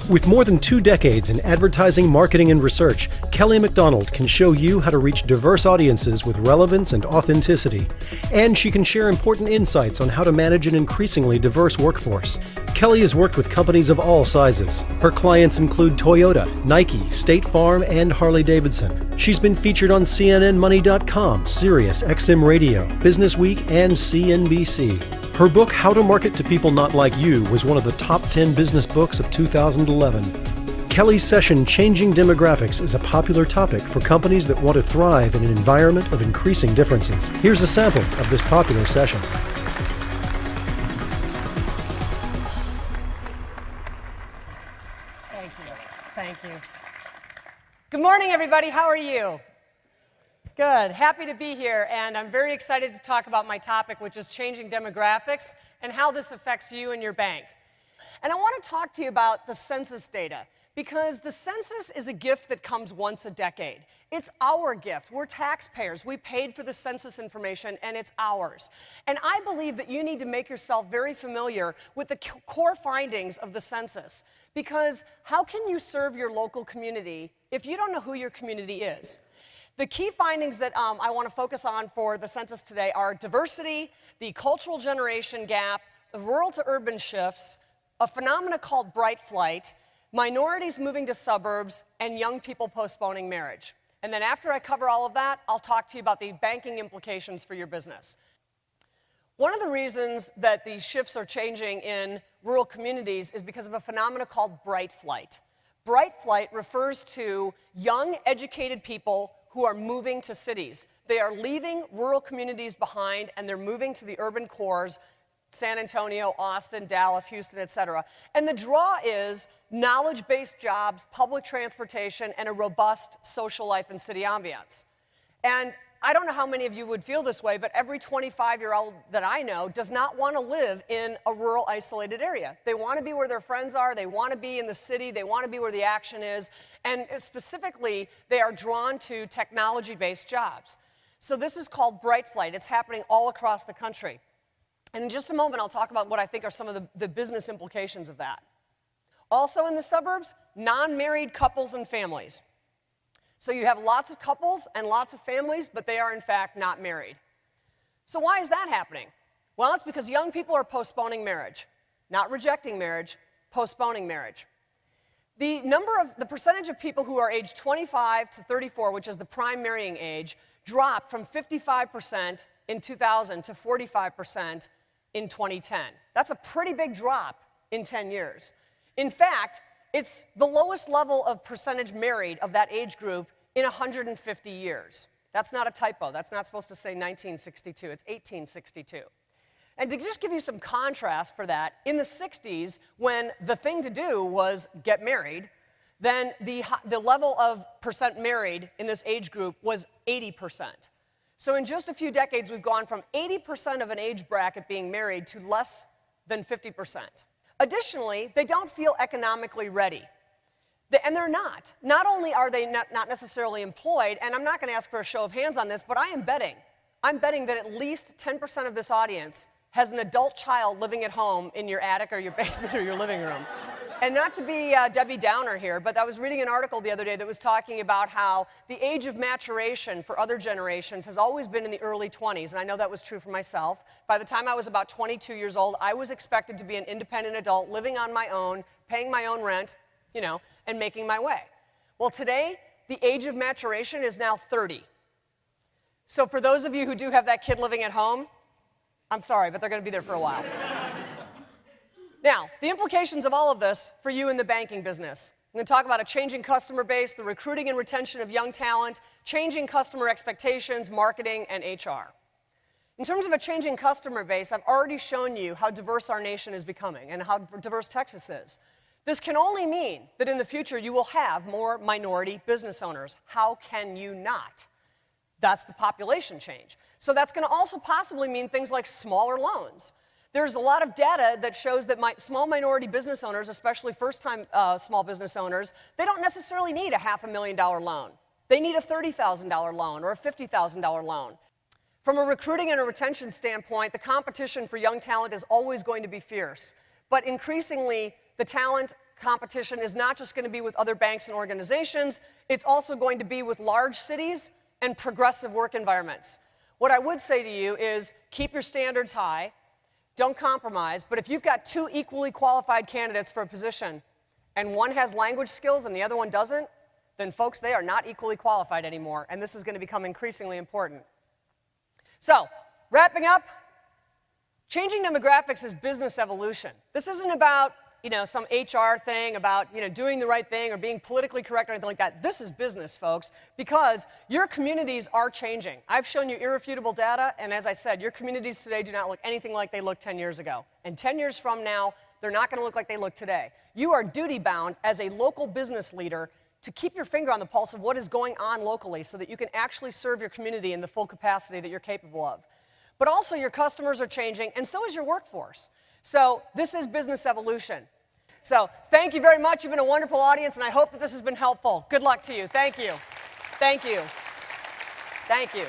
With more than 2 decades in advertising, marketing, and research, Kelly McDonald can show you how to reach diverse audiences with relevance and authenticity. And she can share important insights on how to manage an increasingly diverse workforce. Kelly has worked with companies of all sizes. Her clients include Toyota, Nike, State Farm, and Harley-Davidson. She's been featured on CNNMoney.com, Sirius XM Radio, Business Week, and CNBC. Her book, How to Market to People Not Like You, was one of the top 10 business books of 2011. Kelly's session, Changing Demographics, is a popular topic for companies that want to thrive in an environment of increasing differences. Here's a sample of this popular session. Thank you. Thank you. Good morning, everybody. How are you? Good. Happy to be here, and I'm very excited to talk about my topic, which is changing demographics and how this affects you and your bank. And I want to talk to you about the census data, because the census is a gift that comes once a decade. It's our gift. We're taxpayers. We paid for the census information, and it's ours. And I believe that you need to make yourself very familiar with the core findings of the census, because how can you serve your local community if you don't know who your community is? The key findings that I want to focus on for the census today are diversity, the cultural generation gap, the rural to urban shifts, a phenomena called bright flight, minorities moving to suburbs, and young people postponing marriage. And then after I cover all of that, I'll talk to you about the banking implications for your business. One of the reasons that the shifts are changing in rural communities is because of a phenomena called bright flight. Bright flight refers to young, educated people who are moving to cities. They are leaving rural communities behind, and they're moving to the urban cores, San Antonio, Austin, Dallas, Houston, etc. And the draw is knowledge-based jobs, public transportation, and a robust social life and city ambiance. And I don't know how many of you would feel this way, but every 25-year-old that I know does not want to live in a rural, isolated area. They want to be where their friends are. They want to be in the city. They want to be where the action is. And specifically, they are drawn to technology-based jobs. So this is called bright flight. It's happening all across the country. And in just a moment, I'll talk about what I think are some of the business implications of that. Also in the suburbs, non-married couples and families. So you have lots of couples and lots of families, but they are in fact not married. So why is that happening? Well, it's because young people are postponing marriage. Not rejecting marriage, postponing marriage. The percentage of people who are aged 25 to 34, which is the prime marrying age, dropped from 55% in 2000 to 45% in 2010. That's a pretty big drop in 10 years. In fact, it's the lowest level of percentage married of that age group in 150 years. That's not a typo. That's not supposed to say 1962. It's 1862. And to just give you some contrast for that, in the 60s, when the thing to do was get married, then the level of percent married in this age group was 80%. So in just a few decades, we've gone from 80% of an age bracket being married to less than 50%. Additionally, they don't feel economically ready. And they're not. Not only are they not necessarily employed, and I'm not going to ask for a show of hands on this, but I am betting. I'm betting that at least 10% of this audience has an adult child living at home in your attic or your basement or your living room. And not to be Debbie Downer here, but I was reading an article the other day that was talking about how the age of maturation for other generations has always been in the early 20s, and I know that was true for myself. By the time I was about 22 years old, I was expected to be an independent adult, living on my own, paying my own rent, and making my way. Well, today, the age of maturation is now 30. So for those of you who do have that kid living at home, I'm sorry, but they're going to be there for a while. Now, the implications of all of this for you in the banking business. I'm going to talk about a changing customer base, the recruiting and retention of young talent, changing customer expectations, marketing, and HR. In terms of a changing customer base, I've already shown you how diverse our nation is becoming and how diverse Texas is. This can only mean that in the future you will have more minority business owners. How can you not? That's the population change. So that's going to also possibly mean things like smaller loans. There's a lot of data that shows that small minority business owners, especially first-time small business owners, they don't necessarily need a $500,000 loan. They need a $30,000 loan or a $50,000 loan. From a recruiting and a retention standpoint, the competition for young talent is always going to be fierce. But increasingly, the talent competition is not just going to be with other banks and organizations, it's also going to be with large cities and progressive work environments. What I would say to you is keep your standards high, don't compromise, but if you've got two equally qualified candidates for a position and one has language skills and the other one doesn't, then folks, they are not equally qualified anymore, and this is going to become increasingly important. So, wrapping up, changing demographics is business evolution. This isn't about, some HR thing about, doing the right thing or being politically correct or anything like that. This is business, folks, because your communities are changing. I've shown you irrefutable data, and as I said, your communities today do not look anything like they looked 10 years ago. And 10 years from now, they're not going to look like they look today. You are duty-bound as a local business leader to keep your finger on the pulse of what is going on locally so that you can actually serve your community in the full capacity that you're capable of. But also your customers are changing, and so is your workforce. So this is business evolution. So thank you very much. You've been a wonderful audience, and I hope that this has been helpful. Good luck to you. Thank you. Thank you. Thank you.